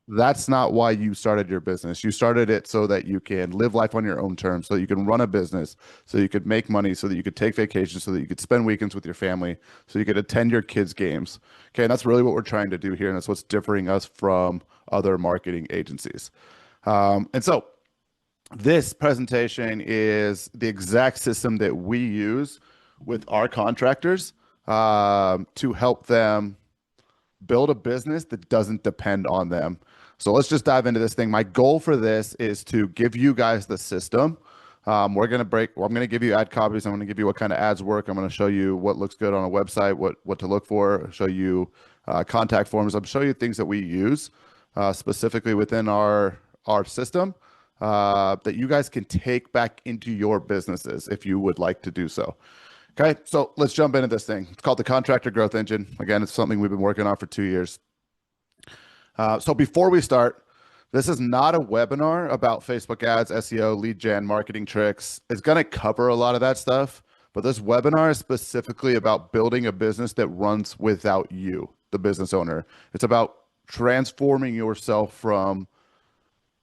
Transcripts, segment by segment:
That's not why you started your business. You started it so that you can live life on your own terms, so you can run a business, so you could make money, so that you could take vacations, so that you could spend weekends with your family, so you could attend your kids' games. Okay, and that's really what we're trying to do here, and that's what's differing us from other marketing agencies. And so this presentation is the exact system that we use with our contractors to help them build a business that doesn't depend on them. So let's just dive into this thing. My goal for this is to give you guys the system. I'm going to give you ad copies. I'm going to give you what kind of ads work. I'm going to show you what looks good on a website, what to look for, show you contact forms. I'm show you things that we use specifically within our system that you guys can take back into your businesses if you would like to do so. Okay, so let's jump into this thing. It's called the Contractor Growth Engine. Again, it's something we've been working on for 2 years. So before we start, this is not a webinar about Facebook ads, SEO, lead gen, marketing tricks. It's going to cover a lot of that stuff, but this webinar is specifically about building a business that runs without you, the business owner. It's about transforming yourself from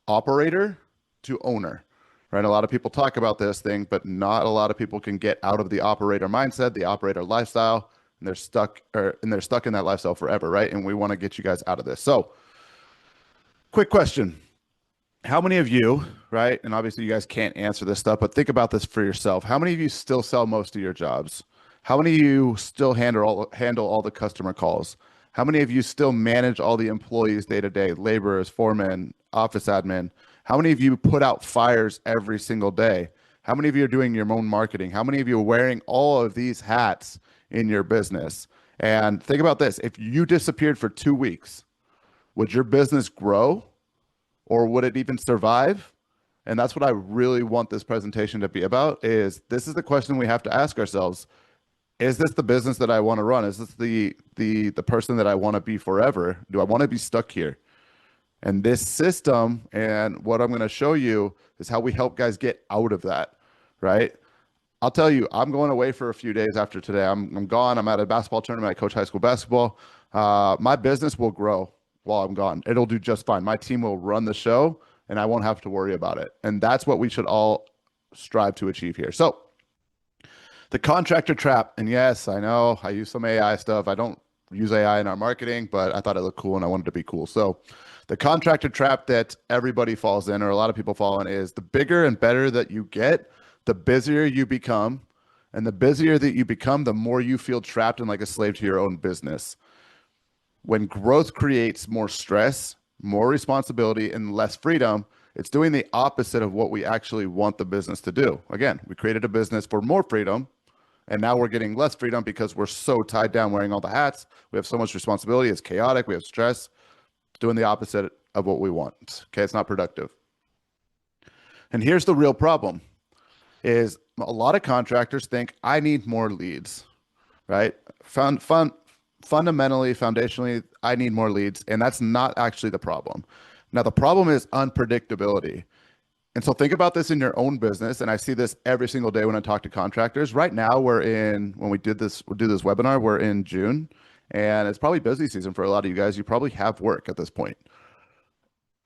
operator to owner. Right? A lot of people talk about this thing, but not a lot of people can get out of the operator mindset, the operator lifestyle, and they're stuck in that lifestyle forever, right? And we want to get you guys out of this. So, quick question. How many of you, right? And obviously you guys can't answer this stuff, but think about this for yourself. How many of you still sell most of your jobs? How many of you still handle all the customer calls? How many of you still manage all the employees day to day, laborers, foremen, office admin? How many of you put out fires every single day? How many of you are doing your own marketing? How many of you are wearing all of these hats in your business? And think about this. If you disappeared for 2 weeks, would your business grow or would it even survive? And that's what I really want this presentation to be about is this is the question we have to ask ourselves. Is this the business that I want to run? Is this the person that I want to be forever? Do I want to be stuck here? And this system and what I'm going to show you is how we help guys get out of that, right? I'll tell you, I'm going away for a few days after today. I'm gone. I'm at a basketball tournament. I coach high school basketball. My business will grow while I'm gone. It'll do just fine. My team will run the show and I won't have to worry about it. And that's what we should all strive to achieve here. So the contractor trap. And yes, I know I use some AI stuff. I don't use AI in our marketing, but I thought it looked cool and I wanted to be cool. So the contractor trap that everybody falls in, or a lot of people fall in, is the bigger and better that you get, the busier you become. And the busier that you become, the more you feel trapped and like a slave to your own business. When growth creates more stress, more responsibility, and less freedom, it's doing the opposite of what we actually want the business to do. Again, we created a business for more freedom, and now we're getting less freedom because we're so tied down wearing all the hats. We have so much responsibility. It's chaotic. We have stress. Doing the opposite of what we want. Okay, it's not productive. And here's the real problem is a lot of contractors think I need more leads, right? Fundamentally, foundationally, I need more leads. And that's not actually the problem. Now, the problem is unpredictability. And so think about this in your own business. And I see this every single day when I talk to contractors. Right now, when we do this webinar, we're in June. And it's probably busy season for a lot of you guys. You probably have work at this point.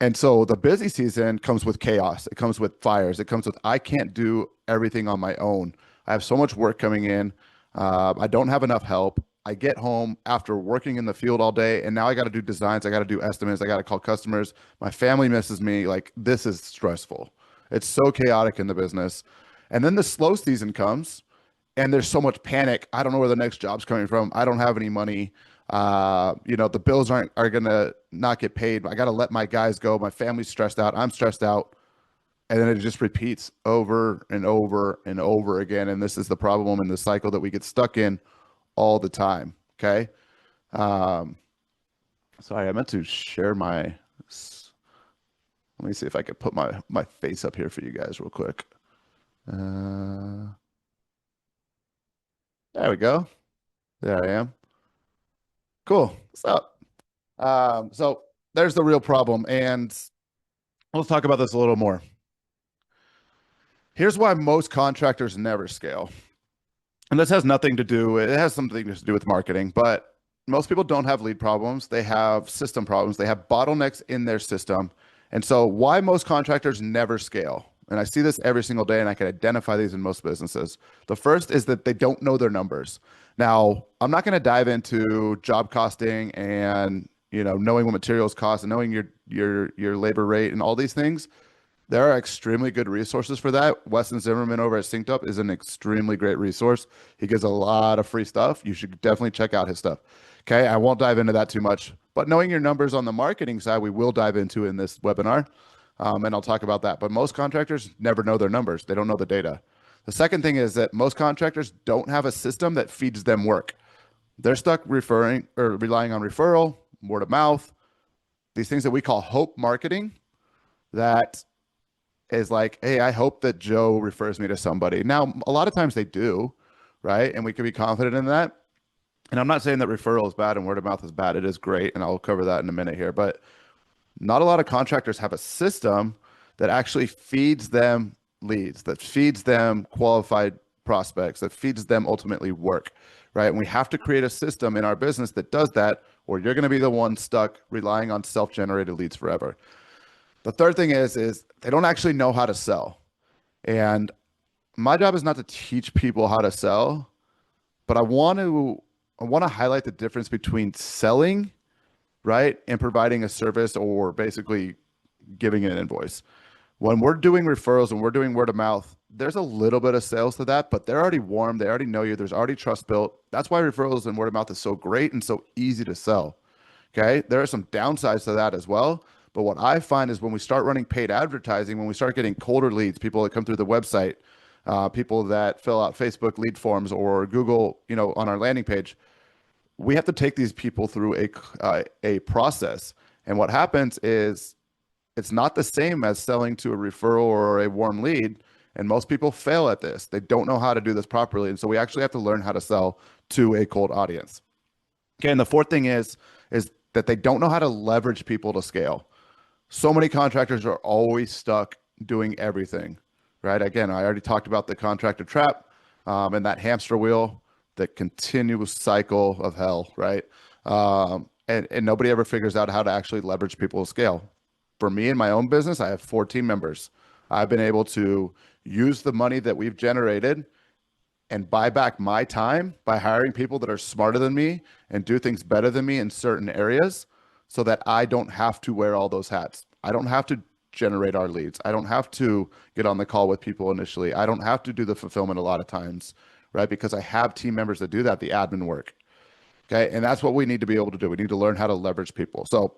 And so the busy season comes with chaos. It comes with fires. It comes with, I can't do everything on my own. I have so much work coming in. I don't have enough help. I get home after working in the field all day, and now I got to do designs. I got to do estimates. I got to call customers. My family misses me. Like, this is stressful. It's so chaotic in the business. And then the slow season comes. And there's so much panic. I don't know where the next job's coming from. I don't have any money. The bills are gonna not get paid. I got to let my guys go. My family's stressed out. I'm stressed out. And then it just repeats over and over and over again. And this is the problem in the cycle that we get stuck in all the time. Okay. Sorry, I meant to share let me see if I could put my face up here for you guys real quick. There we go. There I am. Cool. What's up? So there's the real problem. And let's talk about this a little more. Here's why most contractors never scale. And this has nothing to do with, it has something to do with marketing, but most people don't have lead problems. They have system problems. They have bottlenecks in their system. And so why most contractors never scale, and I see this every single day and I can identify these in most businesses. The first is that they don't know their numbers. Now, I'm not going to dive into job costing and, knowing what materials cost and knowing your labor rate and all these things. There are extremely good resources for that. Weston Zimmerman over at Synced Up is an extremely great resource. He gives a lot of free stuff. You should definitely check out his stuff. Okay, I won't dive into that too much, but knowing your numbers on the marketing side, we will dive into in this webinar, and I'll talk about that. But most contractors never know their numbers. They don't know the data. The second thing is that most contractors don't have a system that feeds them work. They're stuck referring or relying on referral, word of mouth, these things that we call hope marketing. That is like, hey, I hope that Joe refers me to somebody. Now, a lot of times they do, right? And we can be confident in that. And I'm not saying that referral is bad and word of mouth is bad. It is great. And I'll cover that in a minute here. But not a lot of contractors have a system that actually feeds them leads, that feeds them qualified prospects, that feeds them ultimately work, right? And we have to create a system in our business that does that, or you're going to be the one stuck relying on self-generated leads forever. The third thing is they don't actually know how to sell. And my job is not to teach people how to sell, but I want to highlight the difference between selling, right, and providing a service or basically giving an invoice. When we're doing referrals and we're doing word of mouth, there's a little bit of sales to that, but they're already warm. They already know you. There's already trust built. That's why referrals and word of mouth is so great and so easy to sell. Okay. There are some downsides to that as well. But what I find is when we start running paid advertising, when we start getting colder leads, people that come through the website, people that fill out Facebook lead forms or Google, on our landing page, we have to take these people through a process. And what happens is it's not the same as selling to a referral or a warm lead. And most people fail at this. They don't know how to do this properly. And so we actually have to learn how to sell to a cold audience. Okay. And the fourth thing is that they don't know how to leverage people to scale. So many contractors are always stuck doing everything, right? Again, I already talked about the contractor trap and that hamster wheel, the continuous cycle of hell, right? And nobody ever figures out how to actually leverage people to scale. For me in my own business, I have 4 team members. I've been able to use the money that we've generated and buy back my time by hiring people that are smarter than me and do things better than me in certain areas so that I don't have to wear all those hats. I don't have to generate our leads. I don't have to get on the call with people initially. I don't have to do the fulfillment a lot of times, right? Because I have team members that do that, the admin work. Okay. And that's what we need to be able to do. We need to learn how to leverage people. So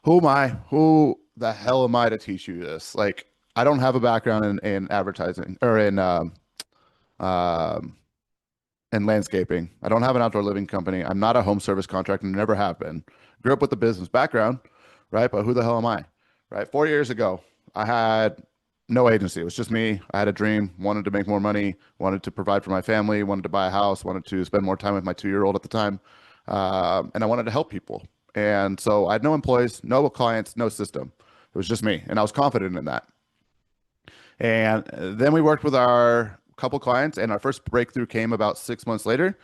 who am I? Who the hell am I to teach you this? Like, I don't have a background in advertising or in landscaping. I don't have an outdoor living company. I'm not a home service contractor, never have been. Grew up with a business background, right? But who the hell am I, right? 4 years ago, I had no agency. It was just me. I had a dream, wanted to make more money, wanted to provide for my family, wanted to buy a house, wanted to spend more time with my 2-year-old at the time. And I wanted to help people. And so I had no employees, no clients, no system. It was just me. And I was confident in that. And then we worked with our couple clients, and our first breakthrough came about 6 months later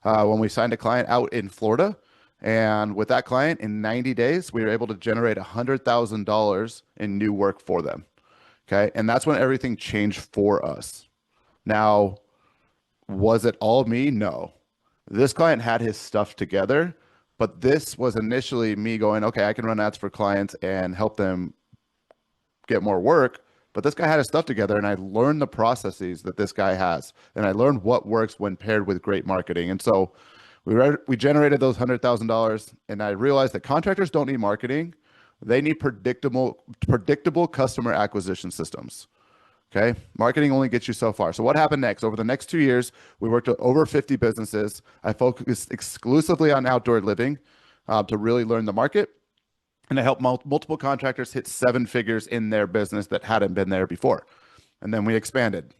when we signed a client out in Florida. And with that client, in 90 days, we were able to generate $100,000 in new work for them. Okay. And that's when everything changed for us. Now, was it all me? No. This client had his stuff together, but this was initially me going, okay, I can run ads for clients and help them get more work. But this guy had his stuff together, and I learned the processes that this guy has. And I learned what works when paired with great marketing. And so we generated those $100,000, and I realized that contractors don't need marketing. They need predictable customer acquisition systems. Okay. Marketing only gets you so far. So what happened next? Over the next 2 years, we worked with over 50 businesses. I focused exclusively on outdoor living to really learn the market. And I helped multiple contractors hit 7 figures in their business that hadn't been there before. And then we expanded.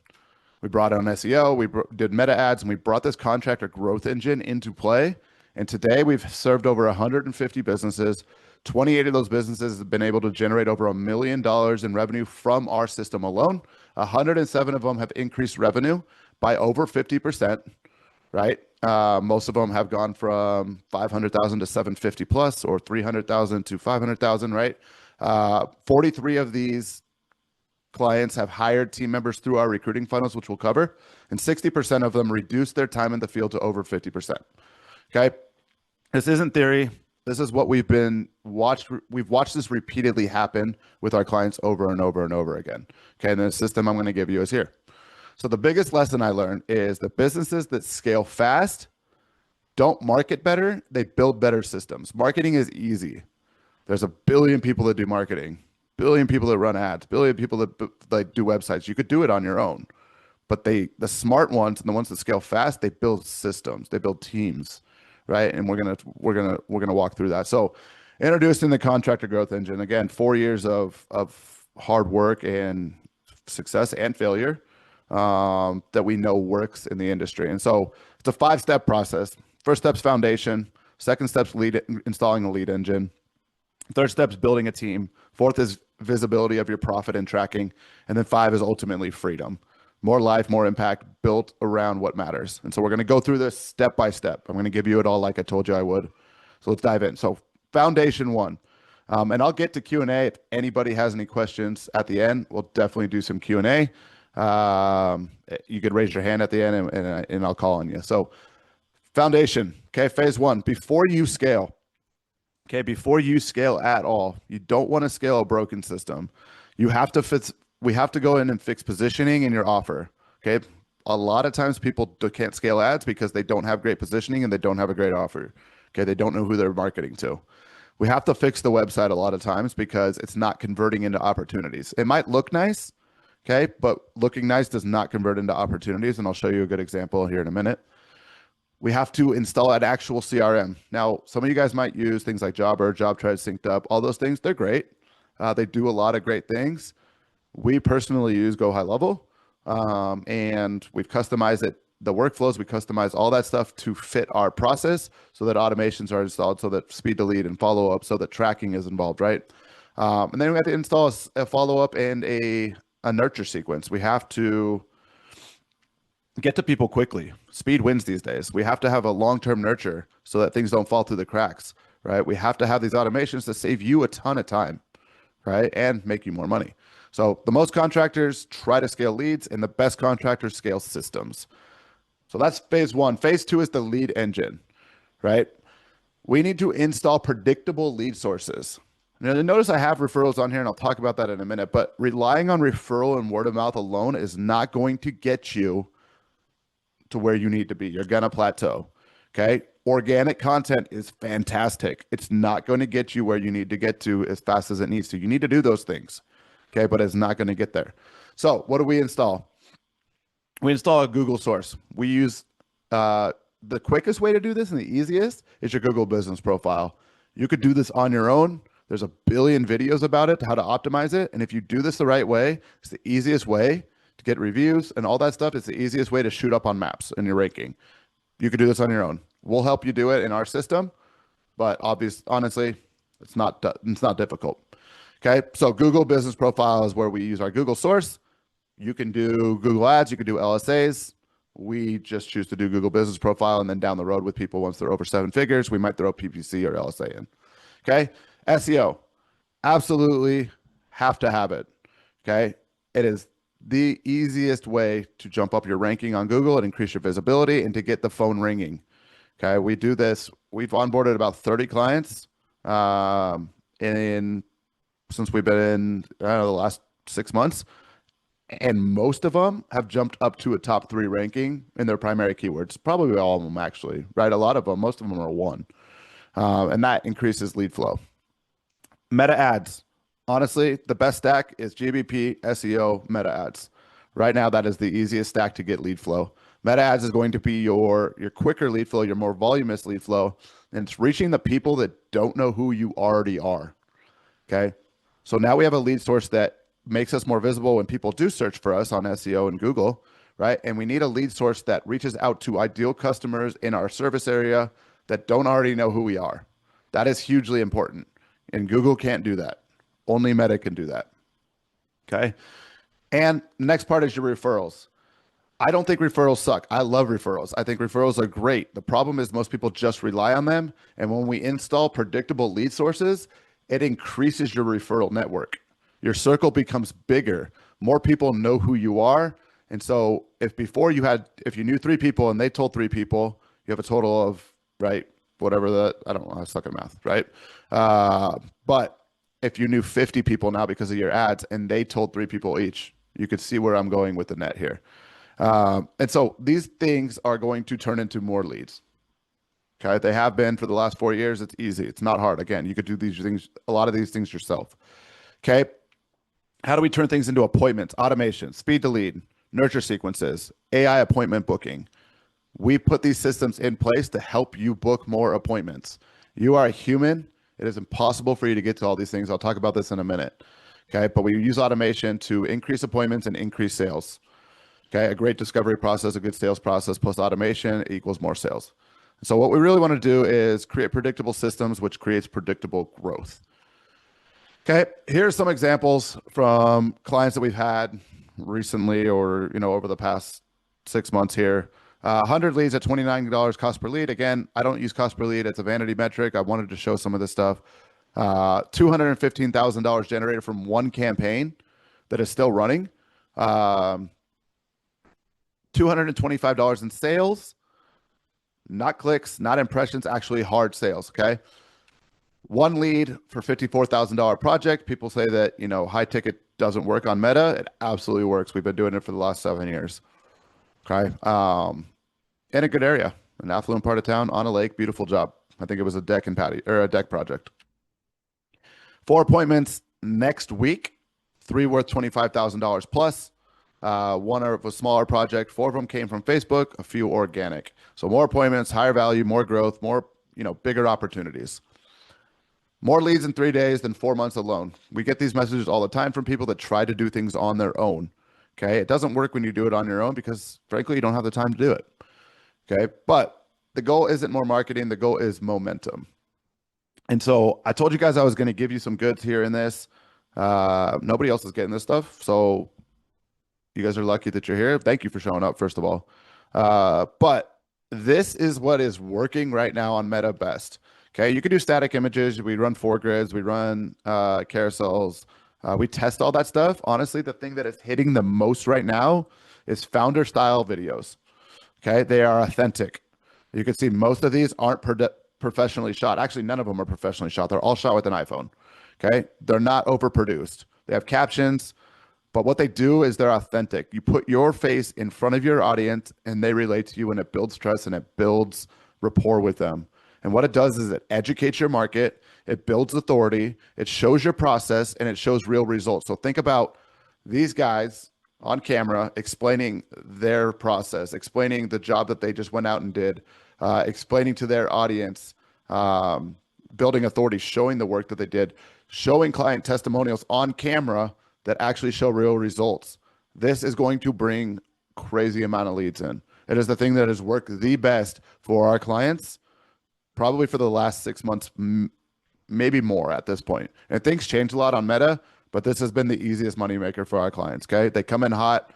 We brought on SEO, we did meta ads, and we brought this contractor growth engine into play. And today we've served over 150 businesses. 28 of those businesses have been able to generate over $1 million in revenue from our system alone. 107 of them have increased revenue by over 50%. right? Most of them have gone from 500,000 to 750 plus, or 300,000 to 500,000, right? 43 of these clients have hired team members through our recruiting funnels, which we'll cover, and 60% of them reduced their time in the field to over 50%. Okay. This isn't theory. This is what we've watched this repeatedly happen with our clients over and over and over again. Okay. And the system I'm going to give you is here. So the biggest lesson I learned is the businesses that scale fast don't market better, they build better systems. Marketing is easy. There's a billion people that do marketing, billion people that run ads, billion people that like do websites. You could do it on your own. But the smart ones and the ones that scale fast, they build systems, they build teams, right? And we're gonna walk through that. So introducing the contractor growth engine, again, 4 years of hard work and success and failure that we know works in the industry. And so it's a 5-step process. First step's foundation. Second step's installing a lead engine. Third step's building a team. Fourth is visibility of your profit and tracking. And then 5 is ultimately freedom. More life, more impact, built around what matters. And so we're going to go through this step by step. I'm going to give you it all like I told you I would. So let's dive in. So foundation 1. And I'll get to Q&A if anybody has any questions at the end. We'll definitely do some Q&A. You could raise your hand at the end and I'll call on you. So foundation, okay, phase 1, before you scale, okay, before you scale at all, you don't want to scale a broken system. We have to go in and fix positioning in your offer, okay? A lot of times people can't scale ads because they don't have great positioning and they don't have a great offer, okay? They don't know who they're marketing to. We have to fix the website a lot of times because it's not converting into opportunities. It might look nice, okay, but looking nice does not convert into opportunities, and I'll show you a good example here in a minute. We have to install an actual CRM. Now, some of you guys might use things like Jobber, JobTread, Synced Up, all those things. They're great. They do a lot of great things. We personally use Go High Level, and we've customized it, the workflows, we customize all that stuff to fit our process so that automations are installed, so that speed to lead and follow up, so that tracking is involved, right? And then we have to install a follow up and a nurture sequence. We have to get to people quickly. Speed wins these days. We have to have a long-term nurture so that things don't fall through the cracks, right? We have to have these automations to save you a ton of time, right? And make you more money. So the most contractors try to scale leads, and the best contractors scale systems. So that's phase 1. Phase 2 is the lead engine, right? We need to install predictable lead sources. Now, notice I have referrals on here, and I'll talk about that in a minute, but relying on referral and word of mouth alone is not going to get you to where you need to be. You're going to plateau, okay? Organic content is fantastic. It's not going to get you where you need to get to as fast as it needs to. You need to do those things, okay? But it's not going to get there. So what do we install? We install a Google source. We use the quickest way to do this and the easiest is your Google business profile. You could do this on your own. There's a billion videos about it, how to optimize it. And if you do this the right way, it's the easiest way to get reviews and all that stuff. It's the easiest way to shoot up on maps in your ranking. You could do this on your own. We'll help you do it in our system, but honestly, it's not difficult. Okay, so Google business profile is where we use our Google source. You can do Google Ads, you can do LSAs. We just choose to do Google business profile, and then down the road with people, once they're over 7 figures, we might throw PPC or LSA in. Okay, SEO, absolutely have to have it. Okay, it is the easiest way to jump up your ranking on Google and increase your visibility and to get the phone ringing. Okay, we do this. We've onboarded about 30 clients since we've been in the last 6 months, and most of them have jumped up to a top 3 ranking in their primary keywords. Probably all of them, actually, right? A lot of them, most of them are 1, and that increases lead flow. Meta ads. Honestly, the best stack is GBP, SEO, meta ads. Right now, that is the easiest stack to get lead flow. Meta ads is going to be your quicker lead flow, your more voluminous lead flow, and it's reaching the people that don't know who you already are. Okay, so now we have a lead source that makes us more visible when people do search for us on SEO and Google, right? And we need a lead source that reaches out to ideal customers in our service area that don't already know who we are. That is hugely important, and Google can't do that. Only Meta can do that. Okay. And the next part is your referrals. I don't think referrals suck. I love referrals. I think referrals are great. The problem is most people just rely on them. And when we install predictable lead sources, it increases your referral network. Your circle becomes bigger. More people know who you are. And so if before you had, if you knew three people and they told three people, you have a total of, right, whatever the, I don't know, I suck at math, right? But if you knew 50 people now because of your ads and they told three people each, you could see where I'm going with the net here. And so these things are going to turn into more leads. Okay. They have been for the last 4 years. It's easy. It's not hard. Again, you could do these things, a lot of these things yourself. Okay. How do we turn things into appointments, automation, speed to lead, nurture sequences, AI appointment booking? We put these systems in place to help you book more appointments. You are a human. It is impossible for you to get to all these things. I'll talk about this in a minute. Okay. But we use automation to increase appointments and increase sales. Okay, a great discovery process, a good sales process plus automation equals more sales. So what we really want to do is create predictable systems, which creates predictable growth. Okay, here's some examples from clients that we've had recently or over the past 6 months here. 100 leads at $29 cost per lead. Again, I don't use cost per lead. It's a vanity metric. I wanted to show some of this stuff. $215,000 generated from one campaign that is still running. $225 in sales, not clicks, not impressions, actually hard sales. Okay. One lead for $54,000 project. People say that, high ticket doesn't work on Meta. It absolutely works. We've been doing it for the last 7 years. Okay. In a good area, an affluent part of town on a lake, beautiful job. I think it was a deck and patio or a deck project. 4 appointments next week, 3 worth $25,000 plus. One of a smaller project, 4 of them came from Facebook, a few organic. So more appointments, higher value, more growth, more, bigger opportunities. More leads in 3 days than 4 months alone. We get these messages all the time from people that try to do things on their own. Okay. It doesn't work when you do it on your own because frankly, you don't have the time to do it. Okay. But the goal isn't more marketing. The goal is momentum. And so I told you guys I was going to give you some goods here in this. Nobody else is getting this stuff. So you guys are lucky that you're here. Thank you for showing up, first of all. But this is what is working right now on Meta best. Okay, you can do static images. We run 4 grids. We run carousels. We test all that stuff. Honestly, the thing that is hitting the most right now is founder style videos. Okay, they are authentic. You can see most of these aren't professionally shot. Actually, none of them are professionally shot. They're all shot with an iPhone. Okay, they're not overproduced. They have captions. But what they do is they're authentic. You put your face in front of your audience and they relate to you, and it builds trust and it builds rapport with them. And what it does is it educates your market, it builds authority, it shows your process, and it shows real results. So think about these guys on camera explaining their process, explaining the job that they just went out and did, explaining to their audience, building authority, showing the work that they did, showing client testimonials on camera that actually show real results. This is going to bring crazy amount of leads in. It is the thing that has worked the best for our clients, probably for the last 6 months, maybe more at this point. And things change a lot on Meta, but this has been the easiest moneymaker for our clients. Okay, they come in hot,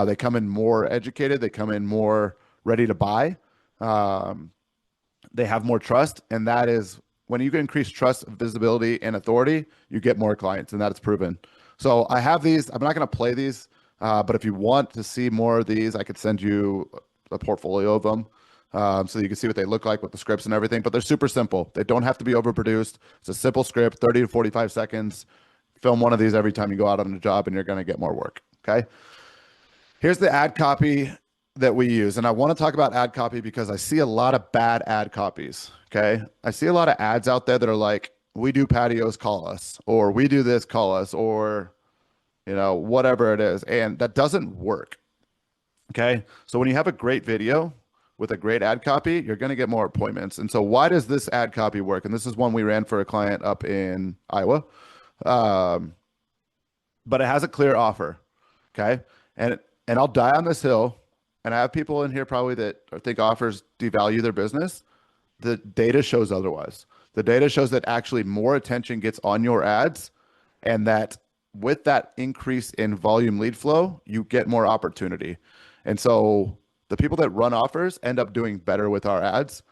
they come in more educated, they come in more ready to buy. They have more trust, and that is when you can increase trust, visibility, and authority, you get more clients, and that is proven. So I have these. I'm not going to play these, but if you want to see more of these, I could send you a portfolio of them so you can see what they look like with the scripts and everything. But they're super simple. They don't have to be overproduced. It's a simple script, 30 to 45 seconds. Film one of these every time you go out on a job, and you're going to get more work. Okay. Here's the ad copy that we use. And I want to talk about ad copy because I see a lot of bad ad copies. Okay. I see a lot of ads out there that are like, we do patios, call us, or we do this, call us, or, whatever it is. And that doesn't work. Okay. So when you have a great video with a great ad copy, you're going to get more appointments. And so why does this ad copy work? And this is one we ran for a client up in Iowa. But it has a clear offer. Okay. And I'll die on this hill. And I have people in here probably that think offers devalue their business. The data shows otherwise. The data shows that actually more attention gets on your ads, and that with that increase in volume lead flow, you get more opportunity. And so the people that run offers end up doing better with our ads.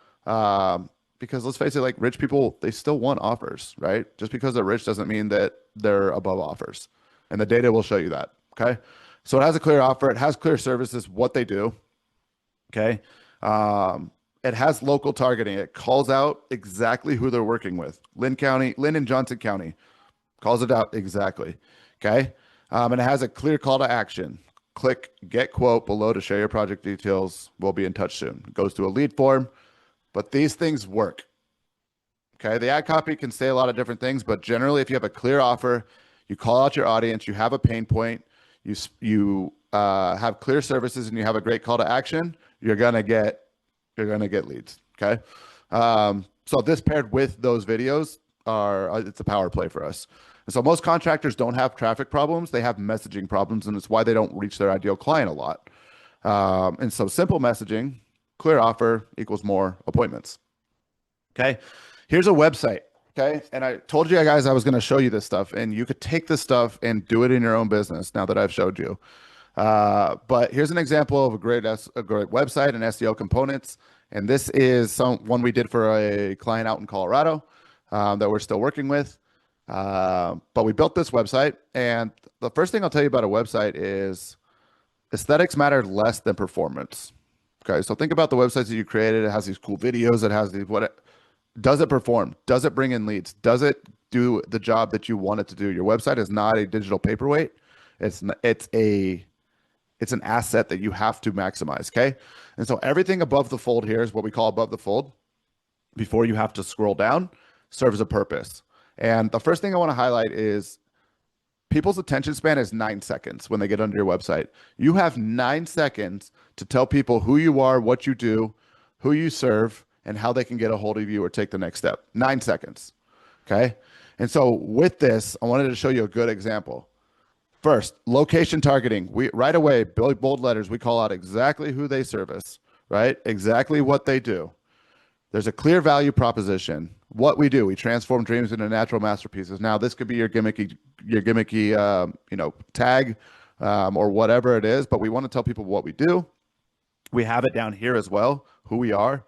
Because let's face it, like rich people, they still want offers, right? Just because they're rich doesn't mean that they're above offers. And the data will show you that. Okay. So it has a clear offer. It has clear services, what they do. Okay. It has local targeting. It calls out exactly who they're working with. Lynn and Johnson County calls it out exactly. Okay. And it has a clear call to action. Click get quote below to share your project details. We'll be in touch soon. It goes to a lead form, but these things work. Okay. The ad copy can say a lot of different things, but generally, if you have a clear offer, you call out your audience, you have a pain point, you have clear services, and you have a great call to action, you're gonna get leads. Okay. So this paired with those videos it's a power play for us. And so most contractors don't have traffic problems; they have messaging problems, and it's why they don't reach their ideal client a lot. And so simple messaging, clear offer equals more appointments. Okay. Here's a website. Okay. And I told you guys I was going to show you this stuff, and you could take this stuff and do it in your own business now that I've showed you. But here's an example of a great website and SEO components. And this is one we did for a client out in Colorado that we're still working with. But we built this website. And the first thing I'll tell you about a website is aesthetics matter less than performance. Okay. So think about the websites that you created. It has these cool videos. It has these, does it perform? Does it bring in leads? Does it do the job that you want it to do? Your website is not a digital paperweight. It's an asset that you have to maximize. Okay. And so everything above the fold here is what we call above the fold. Before you have to scroll down, serves a purpose. And the first thing I want to highlight is people's attention span is 9 seconds when they get onto your website. You have 9 seconds to tell people who you are, what you do, who you serve, and how they can get a hold of you or take the next step. 9 seconds. Okay. And so with this, I wanted to show you a good example. First, location targeting. We right away, bold letters, we call out exactly who they service, right? Exactly what they do. There's a clear value proposition. What we do, we transform dreams into natural masterpieces. Now, this could be your gimmicky, tag or whatever it is, but we want to tell people what we do. We have it down here as well, who we are,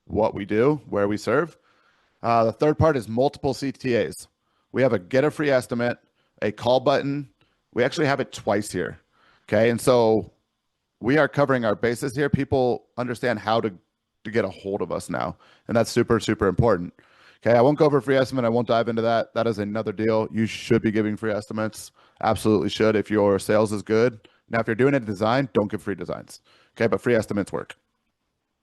what we do, where we serve. The third part is multiple CTAs. We have a get a free estimate, a call button. We actually have it twice here. Okay. And so we are covering our bases here. People understand how to get a hold of us now. And that's super, super important. Okay. I won't go over free estimate. I won't dive into that. That is another deal. You should be giving free estimates. Absolutely should. If your sales is good. Now, if you're doing a design, don't give free designs. Okay. But free estimates work.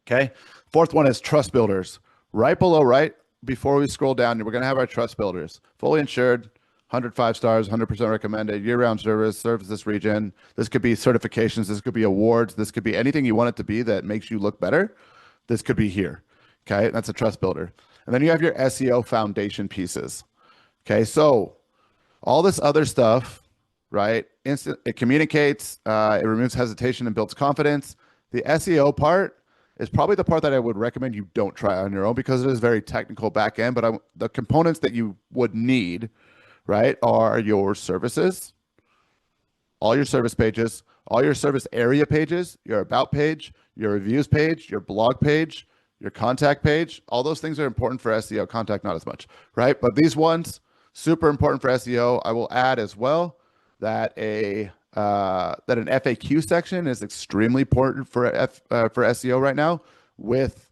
Okay. Fourth one is trust builders. Right below, right before we scroll down, we're going to have our trust builders. Fully insured, 105 stars, 100% recommended, year-round service, serves this region. This could be certifications. This could be awards. This could be anything you want it to be that makes you look better. This could be here. Okay. That's a trust builder. And then you have your SEO foundation pieces. Okay. So all this other stuff, right? It communicates, it removes hesitation and builds confidence. The SEO part is probably the part that I would recommend you don't try on your own because it is very technical back end, but the components that you would need, right, are your services, all your service pages, all your service area pages, your about page, your reviews page, your blog page, your contact page. All those things are important for SEO. Contact, not as much, right? But these ones, super important for SEO. I will add as well that an FAQ section is extremely important for SEO right now with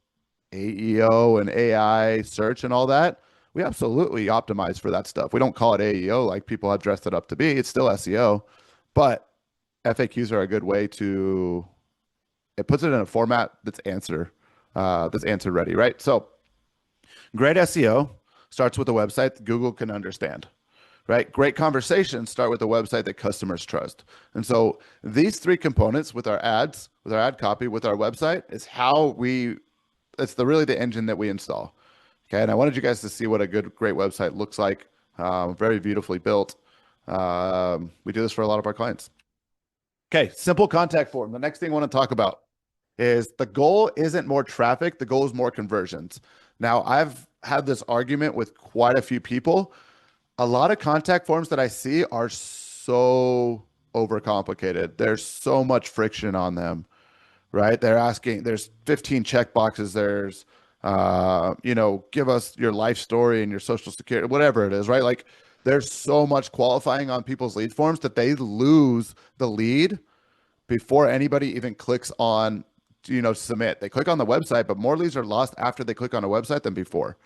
AEO and AI search and all that. We absolutely optimize for that stuff. We don't call it AEO like people have dressed it up to be. It's still SEO, but FAQs are a good way to, it puts it in a format that's answer ready, right? So great SEO starts with a website that Google can understand. Right? Great conversations start with a website that customers trust. And so these three components with our ads, with our ad copy, with our website is how it's really the engine that we install. Okay. And I wanted you guys to see what a great website looks like. Very beautifully built. We do this for a lot of our clients. Okay. Simple contact form. The next thing I want to talk about is the goal isn't more traffic. The goal is more conversions. Now I've had this argument with quite a few people. A lot of contact forms that I see are so overcomplicated. There's so much friction on them, right? They're asking, there's 15 check boxes. There's, give us your life story and your social security, whatever it is, right? Like there's so much qualifying on people's lead forms that they lose the lead before anybody even clicks on, submit. They click on the website, but more leads are lost after they click on a website than before.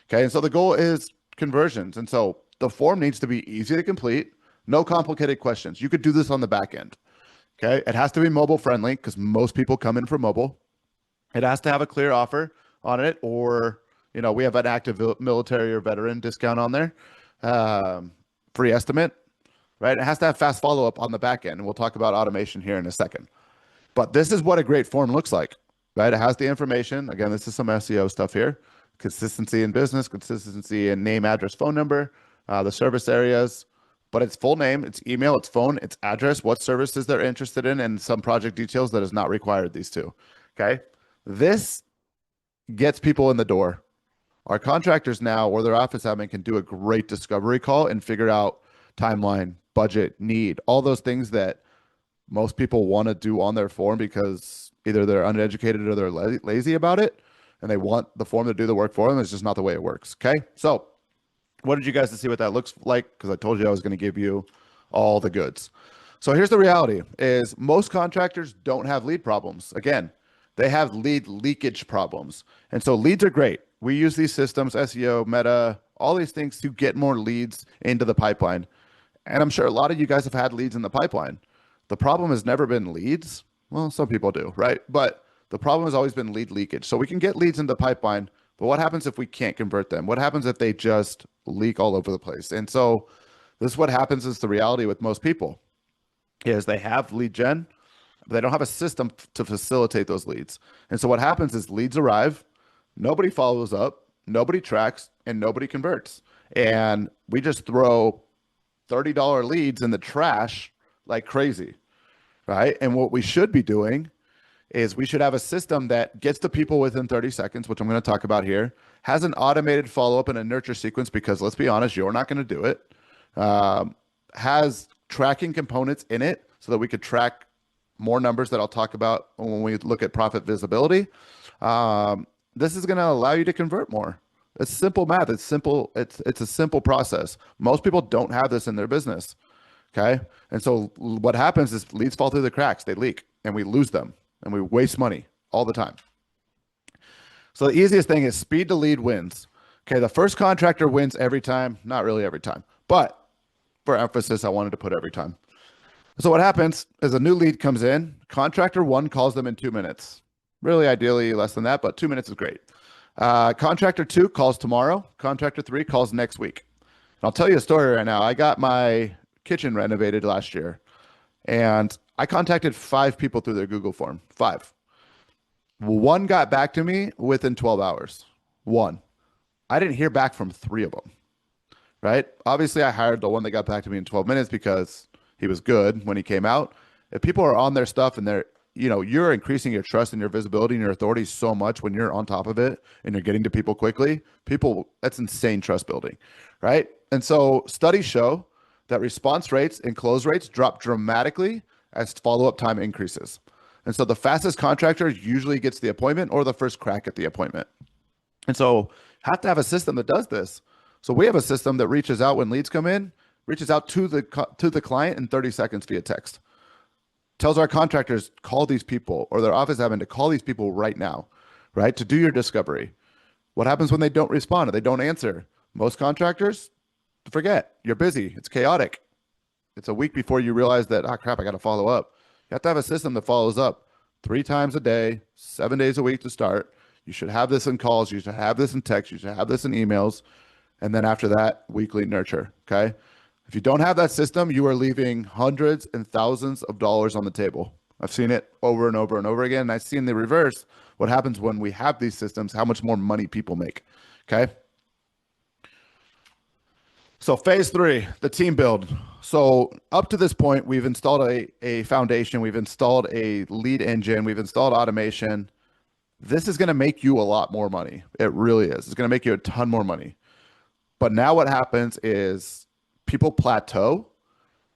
Okay. And so the goal is conversions. And so the form needs to be easy to complete, no complicated questions. You could do this on the back end. Okay. It has to be mobile friendly because most people come in for mobile. It has to have a clear offer on it, or, we have an active military or veteran discount on there, free estimate, right? It has to have fast follow-up on the back end. And we'll talk about automation here in a second. But this is what a great form looks like, right? It has the information. Again, this is some SEO stuff here. Consistency in business, consistency in name, address, phone number, the service areas, but it's full name, it's email, it's phone, it's address, what services they're interested in, and some project details that is not required, these two. Okay. This gets people in the door. Our contractors now, or their office admin, can do a great discovery call and figure out timeline, budget, need, all those things that most people want to do on their form because either they're uneducated or they're lazy about it, and they want the form to do the work for them. It's just not the way it works. Okay. So I wanted you guys to see what that looks like because I told you I was going to give you all the goods. So here's the reality is most contractors don't have lead problems. Again, they have lead leakage problems. And so leads are great. We use these systems, SEO, Meta, all these things to get more leads into the pipeline. And I'm sure a lot of you guys have had leads in the pipeline. The problem has never been leads. Well, some people do, right? But the problem has always been lead leakage. So we can get leads in the pipeline, but what happens if we can't convert them? What happens if they just leak all over the place? And so this is what happens is the reality with most people is they have lead gen, but they don't have a system to facilitate those leads. And so what happens is leads arrive, nobody follows up, nobody tracks, and nobody converts. And we just throw $30 leads in the trash like crazy, right? And what we should be doing is we should have a system that gets to people within 30 seconds, which I'm going to talk about here, has an automated follow-up and a nurture sequence because let's be honest, you're not going to do it, has tracking components in it so that we could track more numbers that I'll talk about when we look at profit visibility. This is going to allow you to convert more. It's simple math. It's simple. It's a simple process. Most people don't have this in their business. Okay. And so what happens is leads fall through the cracks, they leak, and we lose them and we waste money all the time. So the easiest thing is speed to lead wins. Okay. The first contractor wins every time. Not really every time, but for emphasis, I wanted to put every time. So what happens is a new lead comes in, contractor 1 calls them in 2 minutes. Really ideally less than that, but 2 minutes is great. Contractor 2 calls tomorrow. Contractor 3 calls next week. And I'll tell you a story right now. I got my kitchen renovated last year and I contacted 5 people through their Google form. 5. 1 got back to me within 12 hours. 1. I didn't hear back from 3 of them, right? Obviously I hired the one that got back to me in 12 minutes because he was good when he came out. If people are on their stuff and they're, you're increasing your trust and your visibility and your authority so much when you're on top of it and you're getting to people quickly, that's insane trust building, right? And so studies show that response rates and close rates drop dramatically as follow-up time increases. And so the fastest contractor usually gets the appointment or the first crack at the appointment. And so have to have a system that does this. So we have a system that reaches out when leads come in, reaches out to the client in 30 seconds via text. Tells our contractors, call these people, or their office admin to call these people right now, right? To do your discovery. What happens when they don't respond or they don't answer? Most contractors forget. You're busy. It's chaotic. It's a week before you realize that, crap, I got to follow up. You have to have a system that follows up 3 times a day, 7 days a week to start. You should have this in calls. You should have this in text. You should have this in emails. And then after that, weekly nurture, okay? If you don't have that system, you are leaving hundreds and thousands of dollars on the table. I've seen it over and over and over again. And I've seen the reverse. What happens when we have these systems, how much more money people make, okay? So phase 3, the team build. So up to this point, we've installed a foundation. We've installed a lead engine. We've installed automation. This is going to make you a lot more money. It really is. It's going to make you a ton more money. But now what happens is people plateau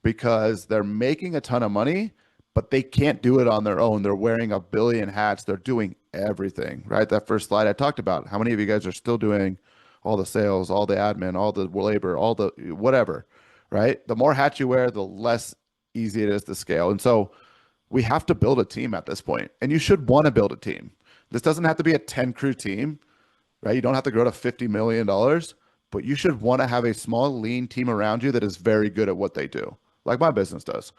because they're making a ton of money, but they can't do it on their own. They're wearing a billion hats. They're doing everything, right? That first slide I talked about. How many of you guys are still doing all the sales, all the admin, all the labor, all the whatever, right? The more hats you wear, the less easy it is to scale. And so we have to build a team at this point, and you should want to build a team. This doesn't have to be a 10 crew team, right? You don't have to grow to $50 million, but you should want to have a small, lean team around you that is very good at what they do, like my business does,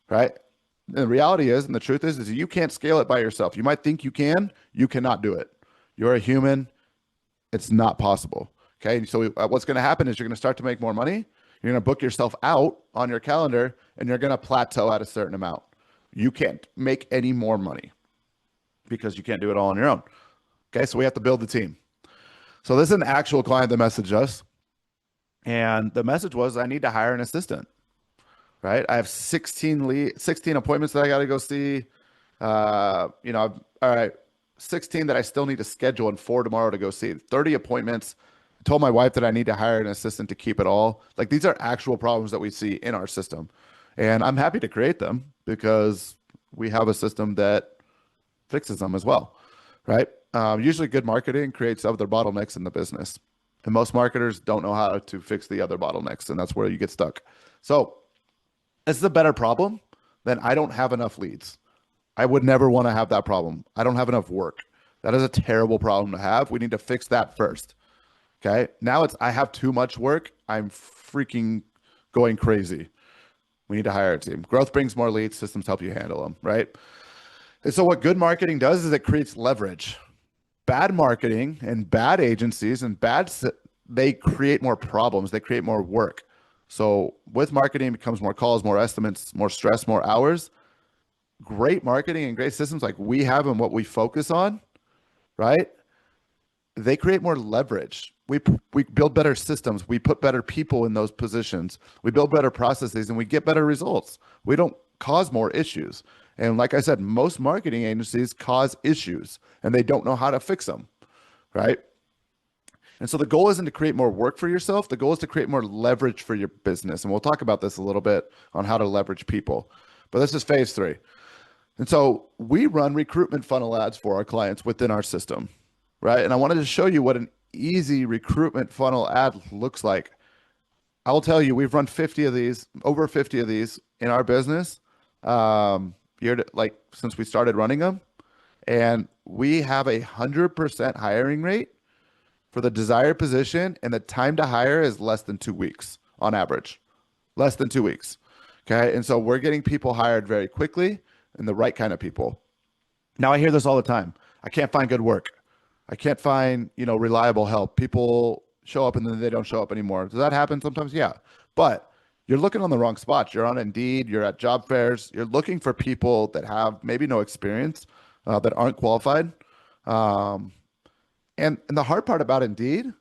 right? And the reality is, and the truth is you can't scale it by yourself. You might think you can, you cannot do it. You're a human. It's not possible. Okay. So what's going to happen is you're going to start to make more money. You're going to book yourself out on your calendar, and you're going to plateau at a certain amount. You can't make any more money because you can't do it all on your own. Okay. So we have to build the team. So this is an actual client that messaged us. And the message was, I need to hire an assistant, right? I have 16 appointments that I got to go see. All right, 16 that I still need to schedule and 4 tomorrow to go see. 30 appointments. I told my wife that I need to hire an assistant to keep it all. Like, these are actual problems that we see in our system. And I'm happy to create them because we have a system that fixes them as well, right? Usually good marketing creates other bottlenecks in the business. And most marketers don't know how to fix the other bottlenecks, and that's where you get stuck. So this is a better problem than I don't have enough leads. I would never want to have that problem. I don't have enough work. That is a terrible problem to have. We need to fix that first. Okay. Now I have too much work. I'm freaking going crazy. We need to hire a team. Growth brings more leads. Systems help you handle them, right? And so what good marketing does is it creates leverage. Bad marketing and bad agencies and they create more problems. They create more work. So with marketing, it becomes more calls, more estimates, more stress, more hours. Great marketing and great systems like we have and what we focus on, right? They create more leverage. We build better systems. We put better people in those positions. We build better processes, and we get better results. We don't cause more issues. And like I said, most marketing agencies cause issues, and they don't know how to fix them, right? And so the goal isn't to create more work for yourself. The goal is to create more leverage for your business. And we'll talk about this a little bit on how to leverage people. But this is phase 3. And so we run recruitment funnel ads for our clients within our system, right? And I wanted to show you what an easy recruitment funnel ad looks like. I will tell you, we've run 50 of these, over 50 of these in our business since we started running them. And we have 100% hiring rate for the desired position, and the time to hire is less than 2 weeks on average. Less than 2 weeks. Okay. And so we're getting people hired very quickly, and the right kind of people. Now I hear this all the time. I can't find good work. I can't find, reliable help. People show up and then they don't show up anymore. Does that happen sometimes? Yeah. But you're looking on the wrong spots. You're on Indeed, you're at job fairs. You're looking for people that have maybe no experience, that aren't qualified. And the hard part about Indeed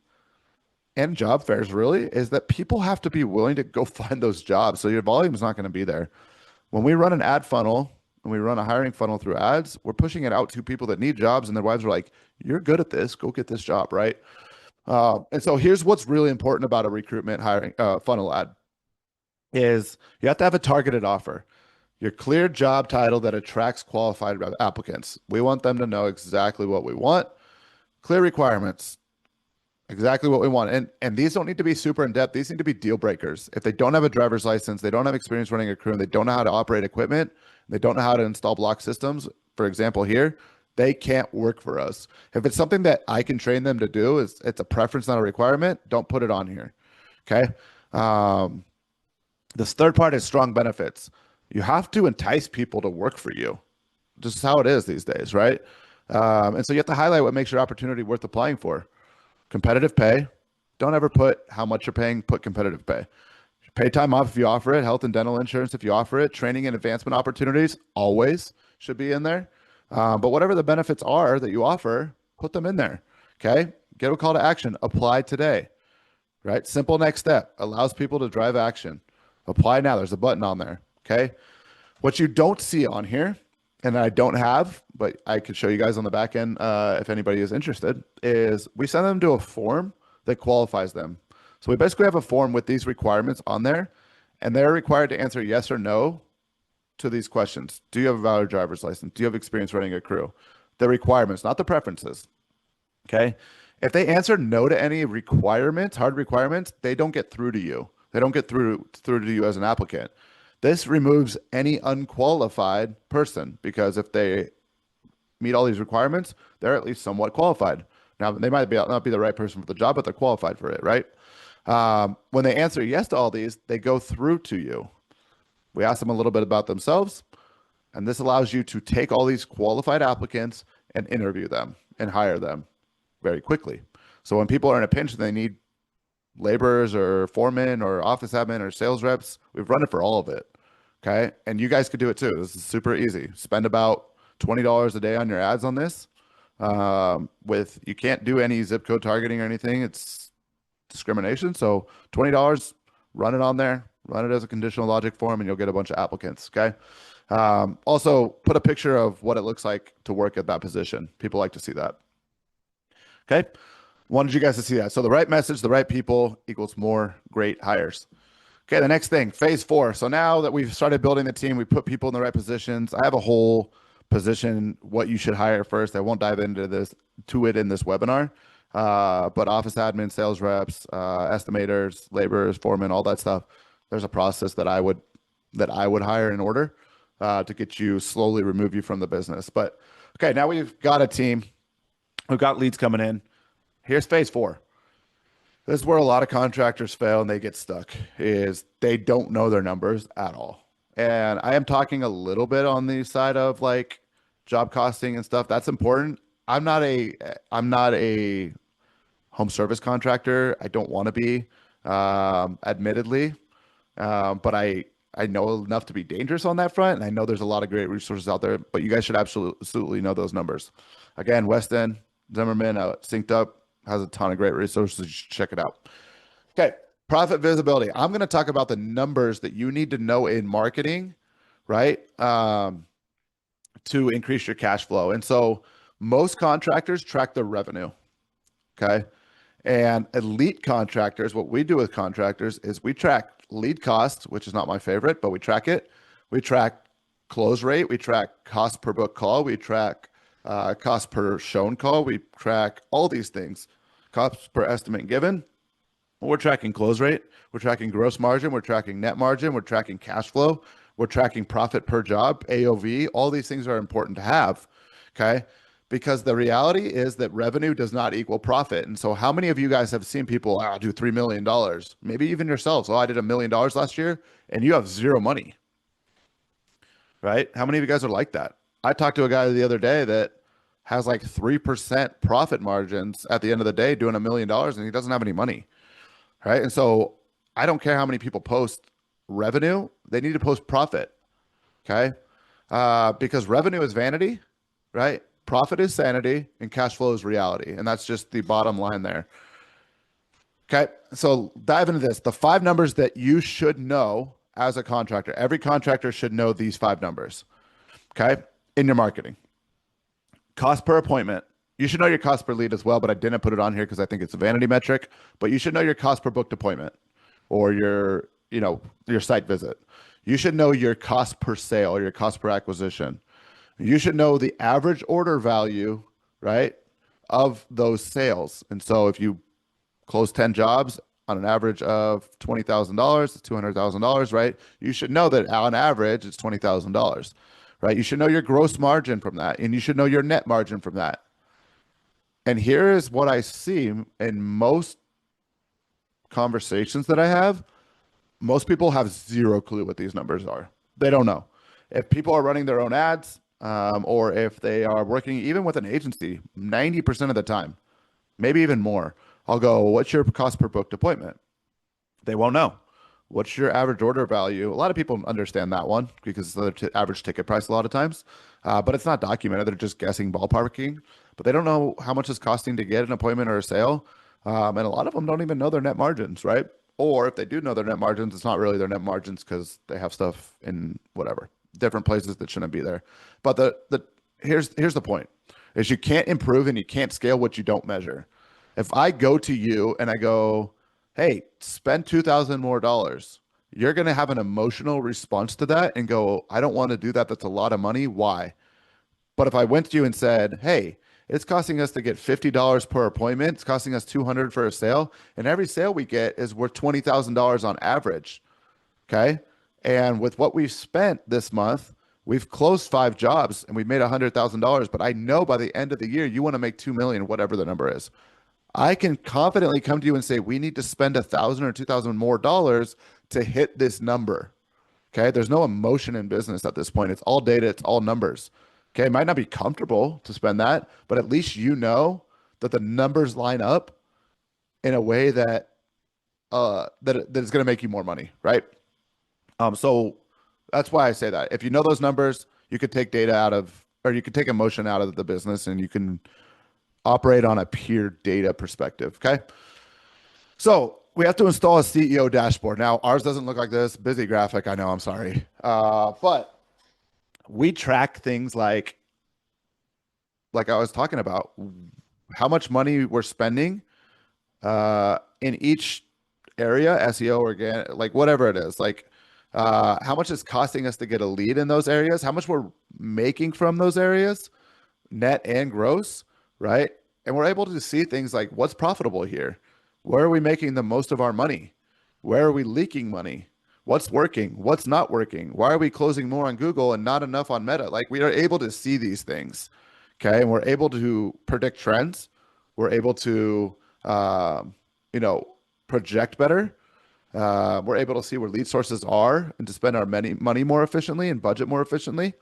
and job fairs really is that people have to be willing to go find those jobs. So your volume is not going to be there. When we run an ad funnel and we run a hiring funnel through ads, we're pushing it out to people that need jobs, and their wives are like, you're good at this. Go get this job, right? And so here's what's really important about a recruitment hiring funnel ad is you have to have a targeted offer. Your clear job title that attracts qualified applicants. We want them to know exactly what we want. Clear requirements, exactly what we want. And these don't need to be super in depth. These need to be deal breakers. If they don't have a driver's license, they don't have experience running a crew, and they don't know how to operate equipment, they don't know how to install block systems, for example, here, they can't work for us. If it's something that I can train them to do, it's a preference, not a requirement, don't put it on here. Okay. This third part is strong benefits. You have to entice people to work for you. This is how it is these days, right? And so you have to highlight what makes your opportunity worth applying for. Competitive pay. Don't ever put how much you're paying, put competitive pay. Pay time off if you offer it, health and dental insurance if you offer it, training and advancement opportunities always should be in there. But whatever the benefits are that you offer, put them in there. Okay. Get a call to action. Apply today. Right. Simple next step. Allows people to drive action. Apply now. There's a button on there. Okay. What you don't see on here, and I don't have, but I could show you guys on the back end if anybody is interested, is we send them to a form that qualifies them. So we basically have a form with these requirements on there, and they're required to answer yes or no to these questions. Do you have a valid driver's license? Do you have experience running a crew? The requirements, not the preferences. Okay. If they answer no to any requirements, hard requirements, they don't get through to you. They don't get through to you as an applicant. This removes any unqualified person because if they meet all these requirements, they're at least somewhat qualified. Now, they might not be the right person for the job, but they're qualified for it, right? When they answer yes to all these, they go through to you. We ask them a little bit about themselves, and this allows you to take all these qualified applicants and interview them and hire them very quickly. So when people are in a pinch and they need laborers or foremen or office admin or sales reps, we've run it for all of it. Okay. And you guys could do it too. This is super easy. Spend about $20 a day on your ads on this. You can't do any zip code targeting or anything. It's discrimination. So $20, run it on there, run it as a conditional logic form, and you'll get a bunch of applicants. Okay. Also put a picture of what it looks like to work at that position. People like to see that. Okay. Wanted you guys to see that. So the right message, the right people equals more great hires. Okay. The next thing, phase 4. So now that we've started building the team, we put people in the right positions. I have a whole position, what you should hire first. I won't dive into it in this webinar. But office admin, sales reps, estimators, laborers, foremen, all that stuff. There's a process that I would hire in order to get you slowly remove you from the business. But okay, now we've got a team. We've got leads coming in. Here's phase 4. This is where a lot of contractors fail and they get stuck, is they don't know their numbers at all. And I am talking a little bit on the side of like job costing and stuff. That's important. I'm not a home service contractor. I don't want to be, admittedly. But I know enough to be dangerous on that front. And I know there's a lot of great resources out there, but you guys should absolutely know those numbers. Again, West End, Zimmerman, Synced Up has a ton of great resources. You should check it out. Okay. Profit visibility. I'm going to talk about the numbers that you need to know in marketing, right? To increase your cash flow. And so most contractors track their revenue. Okay. And elite contractors, what we do with contractors is we track lead cost, which is not my favorite, but we track it. We track close rate. We track cost per book call. We track cost per shown call. We track all these things. Cost per estimate given. We're tracking close rate. We're tracking gross margin. We're tracking net margin. We're tracking cash flow. We're tracking profit per job, AOV. All these things are important to have, okay? Because the reality is that revenue does not equal profit. And so how many of you guys have seen people, I'll do $3 million, maybe even yourselves. Oh, I did $1 million last year, and you have zero money, right? How many of you guys are like that? I talked to a guy the other day that has like 3% profit margins at the end of the day doing $1 million, and he doesn't have any money. Right. And so I don't care how many people post revenue, they need to post profit. Okay. Because revenue is vanity, right? Profit is sanity and cash flow is reality. And that's just the bottom line there. Okay. So dive into this. The 5 numbers that you should know as a contractor. Every contractor should know these 5 numbers. Okay. In your marketing. Cost per appointment. You should know your cost per lead as well, but I didn't put it on here because I think it's a vanity metric. But you should know your cost per booked appointment or your site visit. You should know your cost per sale or your cost per acquisition. You should know the average order value, right, of those sales. And so if you close 10 jobs on an average of $20,000, it's $200,000, right? You should know that on average it's $20,000, right? You should know your gross margin from that, and you should know your net margin from that. And here is what I see in most conversations that I have. Most people have zero clue what these numbers are. They don't know. If people are running their own ads, or if they are working even with an agency, 90% of the time, maybe even more, I'll go, what's your cost per booked appointment? They won't know. What's your average order value? A lot of people understand that one because it's the average ticket price a lot of times, but it's not documented. They're just guessing, ballparking, but they don't know how much it's costing to get an appointment or a sale. And a lot of them don't even know their net margins, right? Or if they do know their net margins, it's not really their net margins because they have stuff in whatever, different places that shouldn't be there. But here's the point, is you can't improve and you can't scale what you don't measure. If I go to you and I go, hey, spend $2,000 more, you're going to have an emotional response to that and go, I don't want to do that. That's a lot of money. Why? But if I went to you and said, hey, it's costing us to get $50 per appointment, it's costing us 200 for a sale, and every sale we get is worth $20,000 on average. Okay. And with what we've spent this month, we've closed 5 jobs and we've made $100,000. But I know by the end of the year, you want to make 2 million, whatever the number is. I can confidently come to you and say, we need to spend 1,000 or 2,000 more dollars to hit this number. Okay. There's no emotion in business at this point. It's all data, it's all numbers. Okay. It might not be comfortable to spend that, but at least you know that the numbers line up in a way that that is going to make you more money, right? So that's why I say that. If you know those numbers, you could take data out of, or you could take emotion out of the business, and you can operate on a pure data perspective. Okay. So we have to install a CEO dashboard. Now, ours doesn't look like this. Busy graphic. I know. I'm sorry. But we track things like I was talking about, how much money we're spending in each area, SEO, organic, like whatever it is, like how much it's costing us to get a lead in those areas, how much we're making from those areas, net and gross, right? And we're able to see things like what's profitable here, where are we making the most of our money, where are we leaking money, what's working, what's not working, why are we closing more on Google and not enough on Meta? Like, we are able to see these things, okay? And we're able to predict trends. We're able to you know, project better. We're able to see where lead sources are and to spend our money more efficiently and budget more efficiently.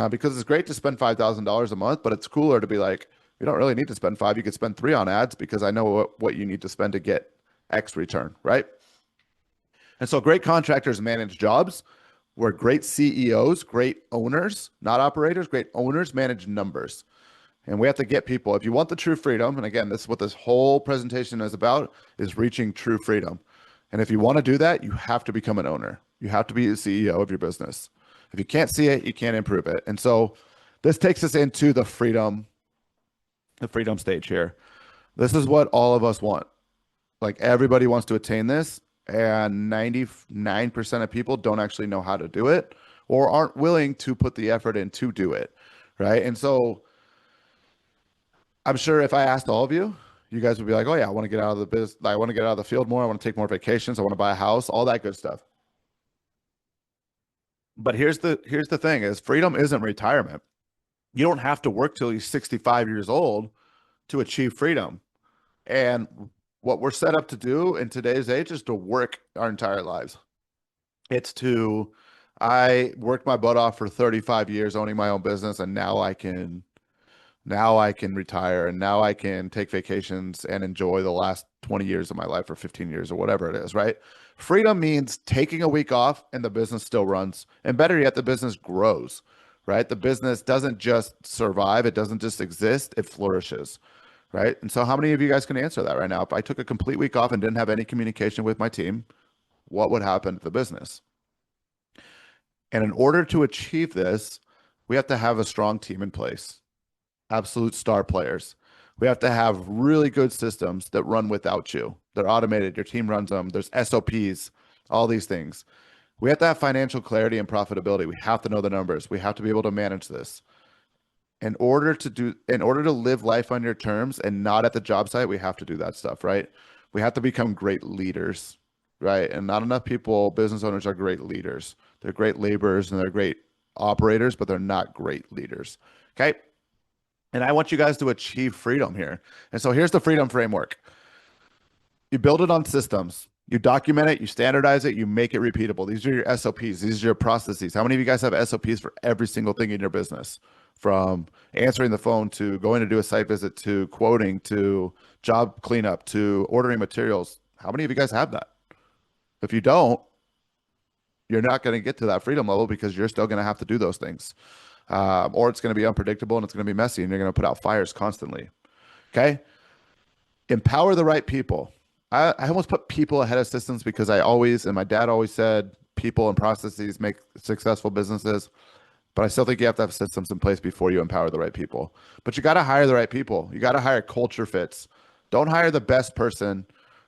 Because it's great to spend $5,000 a month, but it's cooler to be like, you don't really need to spend 5. You could spend 3 on ads because I know what you need to spend to get X return, right? And so great contractors manage jobs, where great CEOs, great owners, not operators, great owners manage numbers. And we have to get people, if you want the true freedom, and again, this is what this whole presentation is about, is reaching true freedom. And if you want to do that, you have to become an owner. You have to be the CEO of your business. If you can't see it, you can't improve it. And so this takes us into the freedom stage here. This is what all of us want. Like, everybody wants to attain this, and 99% of people don't actually know how to do it or aren't willing to put the effort in to do it, right? And so I'm sure if I asked all of you, you guys would be like, oh yeah, I want to get out of the business. I want to get out of the field more. I want to take more vacations. I want to buy a house, all that good stuff. But here's the thing is, freedom isn't retirement. You don't have to work till you're 65 years old to achieve freedom. And what we're set up to do in today's age is to work our entire lives. I worked my butt off for 35 years owning my own business, and now I can retire, and now I can take vacations and enjoy the last 20 years of my life, or 15 years, or whatever it is, right? Freedom means taking a week off and the business still runs. And better yet, the business grows, right? The business doesn't just survive. It doesn't just exist. It flourishes, right? And so how many of you guys can answer that right now? If I took a complete week off and didn't have any communication with my team, what would happen to the business? And in order to achieve this, we have to have a strong team in place. Absolute star players. We have to have really good systems that run without you. They're automated. Your team runs them. There's SOPs, all these things. We have to have financial clarity and profitability. We have to know the numbers. We have to be able to manage this. In order to live life on your terms and not at the job site, we have to do that stuff, right? We have to become great leaders, right? And not enough people, business owners, are great leaders. They're great laborers and they're great operators, but they're not great leaders. Okay. And I want you guys to achieve freedom here. And so here's the freedom framework. You build it on systems. You document it, you standardize it, you make it repeatable. These are your SOPs. These are your processes. How many of you guys have SOPs for every single thing in your business? From answering the phone to going to do a site visit to quoting to job cleanup to ordering materials. How many of you guys have that? If you don't, you're not going to get to that freedom level, because you're still going to have to do those things. Or it's going to be unpredictable and it's going to be messy and you're going to put out fires constantly. Okay. Empower the right people. I almost put people ahead of systems, because and my dad always said, people and processes make successful businesses. But I still think you have to have systems in place before you empower the right people. But you got to hire the right people. You got to hire culture fits. Don't hire the best person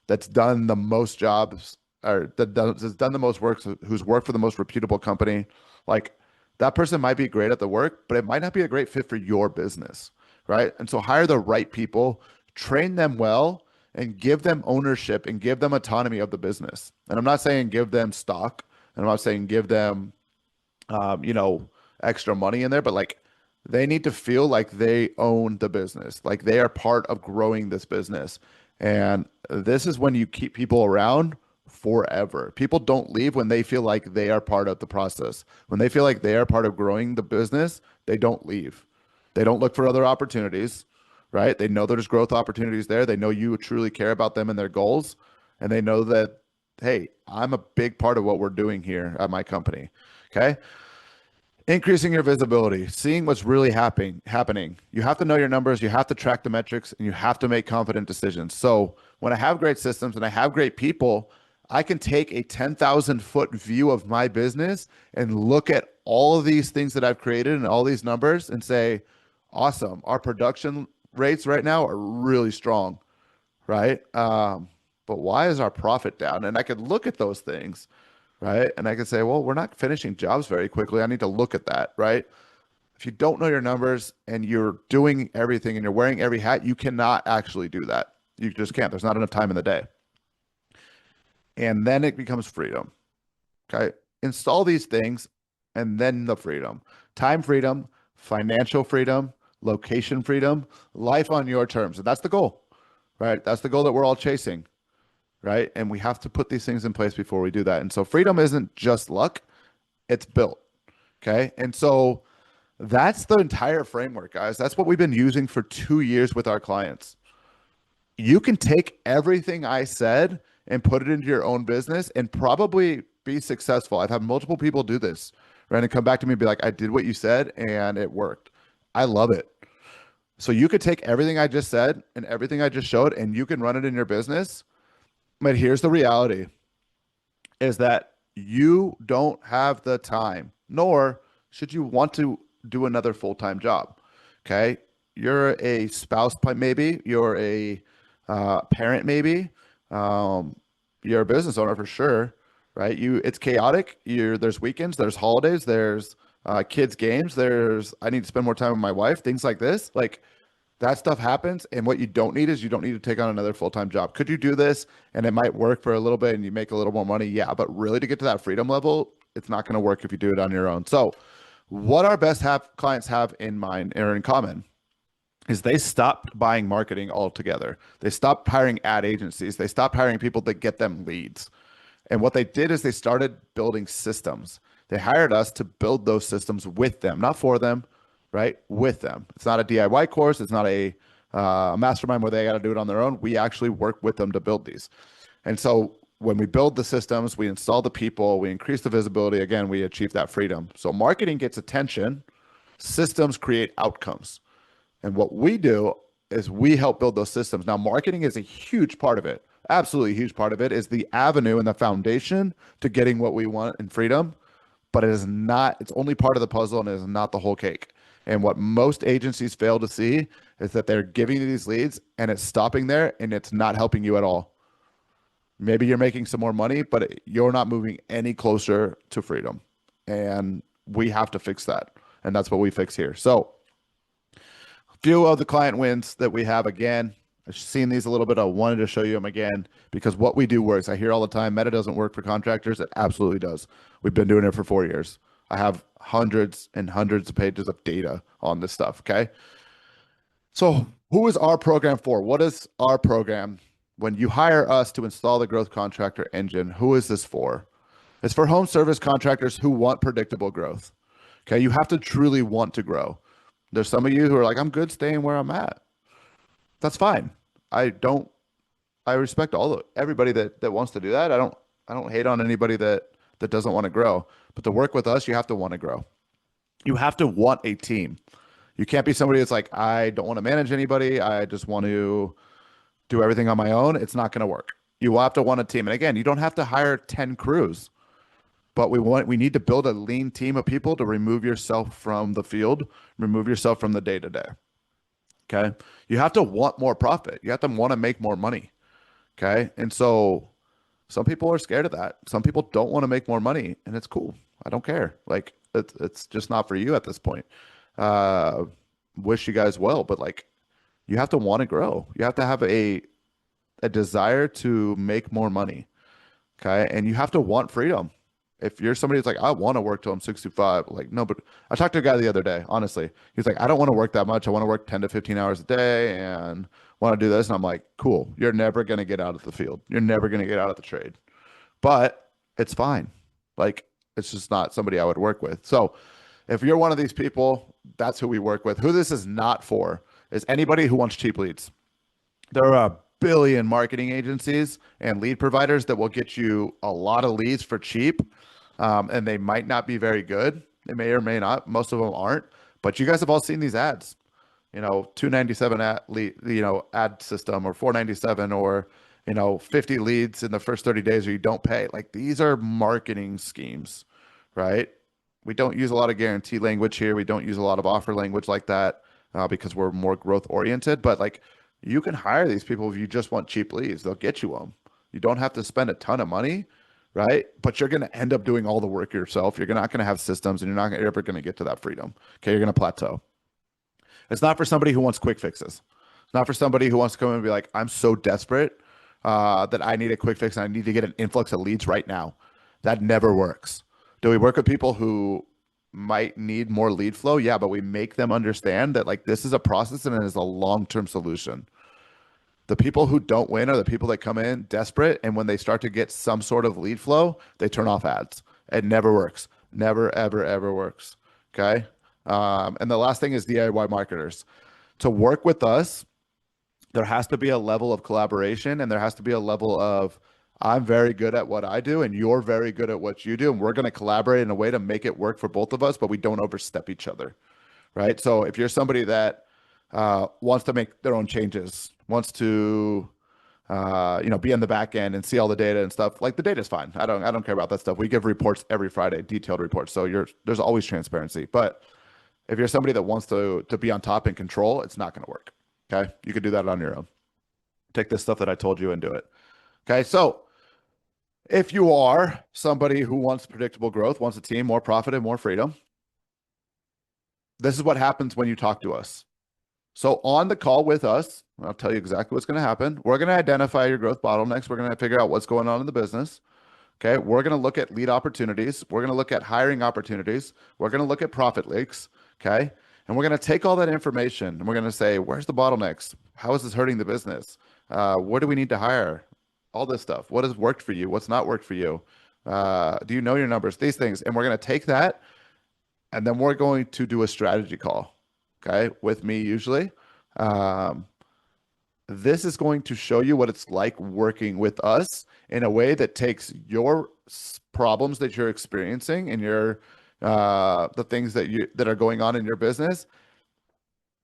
that's done the most jobs or that has done the most work, who's worked for the most reputable company, like that person might be great at the work, but it might not be a great fit for your business, right? And so hire the right people, train them well, and give them ownership and give them autonomy of the business. And I'm not saying give them stock, and I'm not saying give them, you know, extra money in there, but like they need to feel like they own the business, like they are part of growing this business. And this is when you keep people around forever. People don't leave when they feel like they are part of the process. When they feel like they are part of growing the business, they don't leave. They don't look for other opportunities, right? They know there's growth opportunities there. They know you truly care about them and their goals. And they know that, hey, I'm a big part of what we're doing here at my company. Okay. Increasing your visibility, seeing what's really happening. You have to know your numbers, you have to track the metrics, and you have to make confident decisions. So when I have great systems and I have great people, I can take a 10,000-foot view of my business and look at all of these things that I've created and all these numbers and say, awesome, our production rates right now are really strong, right? But why is our profit down? And I could look at those things, right? And I could say, well, we're not finishing jobs very quickly. I need to look at that, right? If you don't know your numbers and you're doing everything and you're wearing every hat, you cannot actually do that. You just can't. There's not enough time in the day. And then it becomes freedom. Okay. Install these things and then the freedom, time freedom, financial freedom, location freedom, life on your terms. And that's the goal, right? That's the goal that we're all chasing, right? And we have to put these things in place before we do that. And so freedom isn't just luck, it's built. Okay. And so that's the entire framework, guys. That's what we've been using for 2 years with our clients. You can take everything I said and put it into your own business and probably be successful. I've had multiple people do this, right? And come back to me and be like, I did what you said and it worked. I love it. So you could take everything I just said and everything I just showed and you can run it in your business. But here's the reality is that you don't have the time, nor should you want to do another full-time job. Okay. You're a spouse, maybe you're a parent, maybe you're a business owner for sure, right? It's chaotic. There's weekends, there's holidays, there's kids games, I need to spend more time with my wife, things like this. Like that stuff happens. And what you don't need is you don't need to take on another full-time job. Could you do this and it might work for a little bit and you make a little more money? Yeah. But really to get to that freedom level, it's not going to work if you do it on your own. So what our best clients have in mind or in common is they stopped buying marketing altogether. They stopped hiring ad agencies. They stopped hiring people that get them leads. And what they did is they started building systems. They hired us to build those systems with them, not for them, right? With them. It's not a DIY course. It's not a mastermind where they got to do it on their own. We actually work with them to build these. And so when we build the systems, we install the people, we increase the visibility, again, we achieve that freedom. So marketing gets attention, systems create outcomes. And what we do is we help build those systems. Now, marketing is a huge part of it. Absolutely huge part of it is the avenue and the foundation to getting what we want in freedom, but it is not, it's only part of the puzzle and it is not the whole cake. And what most agencies fail to see is that they're giving you these leads and it's stopping there and it's not helping you at all. Maybe you're making some more money, but you're not moving any closer to freedom. And we have to fix that. And that's what we fix here. So a few of the client wins that we have, again, I've seen these a little bit. I wanted to show you them again because what we do works. I hear all the time, Meta doesn't work for contractors. It absolutely does. We've been doing it for 4 years. I have hundreds and hundreds of pages of data on this stuff. Okay. So who is our program for? What is our program? When you hire us to install the growth contractor engine, who is this for? It's for home service contractors who want predictable growth. Okay. You have to truly want to grow. There's some of you who are like, I'm good staying where I'm at. That's fine. I respect everybody that wants to do that. I don't hate on anybody that doesn't want to grow, but to work with us, you have to want to grow. You have to want a team. You can't be somebody that's like, I don't want to manage anybody. I just want to do everything on my own. It's not going to work. You will have to want a team. And again, you don't have to hire 10 crews, but we need to build a lean team of people to remove yourself from the field, remove yourself from the day-to-day. Okay. You have to want more profit. You have to want to make more money. Okay. And so Some people are scared of that. Some people don't want to make more money, and it's cool. I don't care. Like it's just not for you at this point. Uh, wish you guys well, but like you have to want to grow. You have to have a desire to make more money. Okay. And you have to want freedom. If you're somebody who's like, I want to work till I'm 65, like, no, but I talked to a guy the other day, honestly. He's like, I don't want to work that much. I want to work 10 to 15 hours a day and want to do this. And I'm like, cool. You're never going to get out of the field. You're never going to get out of the trade, but it's fine. Like, it's just not somebody I would work with. So if you're one of these people, that's who we work with. Who this is not for is anybody who wants cheap leads. There are a billion marketing agencies and lead providers that will get you a lot of leads for cheap. And they might not be very good. They may or may not. Most of them aren't. But you guys have all seen these ads. 297 ad lead, ad system, or 497, or 50 leads in the first 30 days, or you don't pay. Like, these are marketing schemes, right? We don't use a lot of guarantee language here. We don't use a lot of offer language like that because we're more growth oriented. But like, you can hire these people if you just want cheap leads. They'll get you them. You don't have to spend a ton of money, right? But you're going to end up doing all the work yourself. You're not going to have systems, and you're not ever going to get to that freedom. Okay, you're going to plateau. It's not for somebody who wants quick fixes. It's not for somebody who wants to come in and be like, I'm so desperate that I need a quick fix and I need to get an influx of leads right now. That never works. Do we work with people who might need more lead flow? Yeah, but we make them understand that like this is a process and it is a long-term solution. The people who don't win are the people that come in desperate, and when they start to get some sort of lead flow, they turn off ads. It never works. Never, ever, ever works. Okay. And the last thing is DIY marketers. To work with us, there has to be a level of collaboration, and there has to be a level of, I'm very good at what I do and you're very good at what you do, and we're going to collaborate in a way to make it work for both of us, but we don't overstep each other, right? So if you're somebody that wants to make their own changes, wants to be in the back end and see all the data and stuff, like, the data is fine. I don't care about that stuff. We give reports every Friday, detailed reports, so there's always transparency. But if you're somebody that wants to be on top and control, it's not going to work. Okay, you could do that on your own. Take this stuff that I told you and do it. Okay, so if you are somebody who wants predictable growth, wants a team, more profit, and more freedom, this is what happens when you talk to us. So on the call with us, I'll tell you exactly what's going to happen. We're going to identify your growth bottlenecks. We're going to figure out what's going on in the business. Okay, we're going to look at lead opportunities. We're going to look at hiring opportunities. We're going to look at profit leaks. Okay, and we're going to take all that information and we're going to say, where's the bottlenecks? How is this hurting the business? Where do we need to hire? All this stuff. What has worked for you? What's not worked for you? Do you know your numbers? These things. And we're going to take that, and then we're going to do a strategy call, okay, with me usually. This is going to show you what it's like working with us in a way that takes your problems that you're experiencing and your the things that are going on in your business,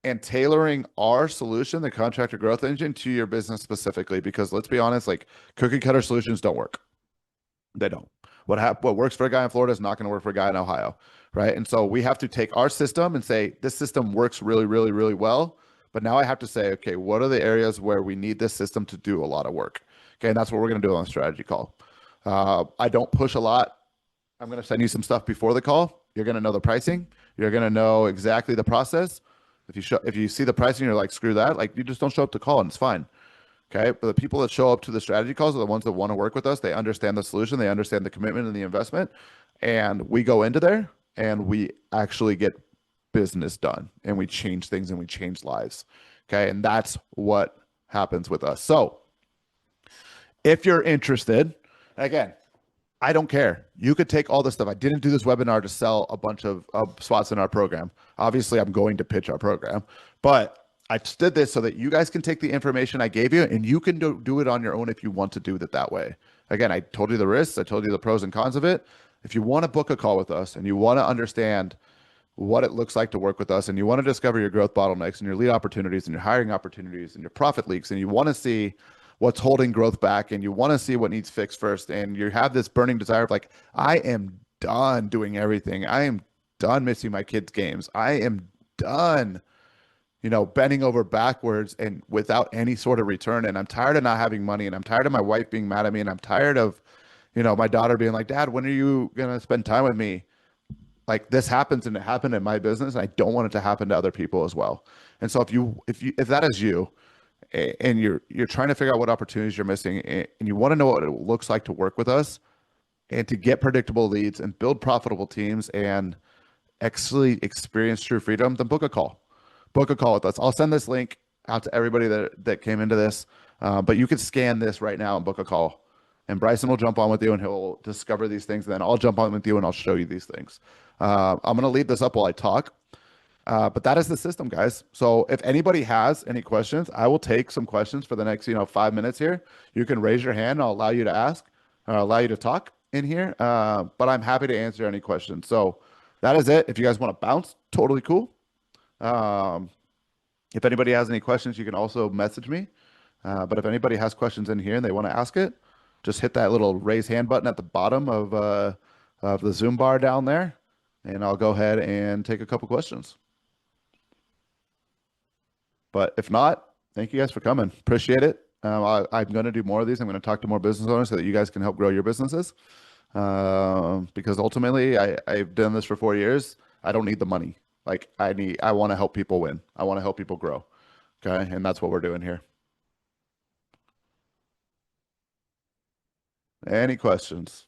and tailoring our solution, the Contractor Growth Engine, to your business specifically. Because let's be honest, like, cookie cutter solutions don't work. They don't. What works for a guy in Florida is not going to work for a guy in Ohio, right? And so we have to take our system and say, this system works really, really, really well. But now I have to say, okay, what are the areas where we need this system to do a lot of work? Okay, and that's what we're going to do on the strategy call. I don't push a lot. I'm going to send you some stuff before the call. You're going to know the pricing. You're going to know exactly the process. If you see the pricing, you're like, screw that. Like, you just don't show up to call, and it's fine. Okay. But the people that show up to the strategy calls are the ones that want to work with us. They understand the solution. They understand the commitment and the investment. And we go into there and we actually get business done, and we change things and we change lives. Okay. And that's what happens with us. So if you're interested, again, I don't care. You could take all this stuff. I didn't do this webinar to sell a bunch of spots in our program. Obviously, I'm going to pitch our program, but I just did this so that you guys can take the information I gave you, and you can do it on your own if you want to do it that way. Again, I told you the risks. I told you the pros and cons of it. If you want to book a call with us and you want to understand what it looks like to work with us, and you want to discover your growth bottlenecks and your lead opportunities and your hiring opportunities and your profit leaks, and you want to see what's holding growth back, and you want to see what needs fixed first, and you have this burning desire of like, I am done doing everything. I am done missing my kids' games. I am done, bending over backwards and without any sort of return. And I'm tired of not having money, and I'm tired of my wife being mad at me, and I'm tired of, my daughter being like, Dad, when are you gonna spend time with me? Like this happens, and it happened in my business, and I don't want it to happen to other people as well. And so if that is you, and you're trying to figure out what opportunities you're missing, and you want to know what it looks like to work with us and to get predictable leads and build profitable teams and actually experience true freedom, then book a call. Book a call with us. I'll send this link out to everybody that came into this, but you can scan this right now and book a call. And Bryson will jump on with you, and he'll discover these things. And then I'll jump on with you, and I'll show you these things. I'm going to leave this up while I talk. But that is the system, guys. So if anybody has any questions, I will take some questions for the next, 5 minutes here. You can raise your hand. I'll allow you to ask, or allow you to talk in here. But I'm happy to answer any questions. So that is it. If you guys want to bounce, totally cool. If anybody has any questions, you can also message me. But if anybody has questions in here and they want to ask it, just hit that little raise hand button at the bottom of the Zoom bar down there, and I'll go ahead and take a couple questions. But if not, thank you guys for coming. Appreciate it. I'm going to do more of these. I'm going to talk to more business owners so that you guys can help grow your businesses. Because ultimately, I've done this for 4 years. I don't need the money. Like I want to help people win. I want to help people grow. Okay. And that's what we're doing here. Any questions?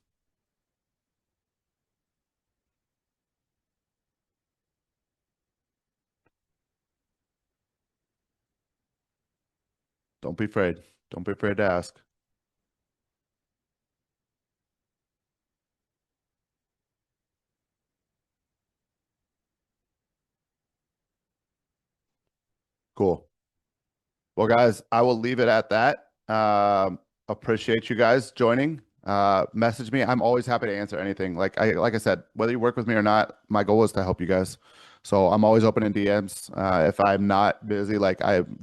Don't be afraid. Don't be afraid to ask. Cool. Well, guys, I will leave it at that. Appreciate you guys joining. Message me. I'm always happy to answer anything. Like I said, whether you work with me or not, my goal is to help you guys. So I'm always open in DMs. If I'm not busy, like I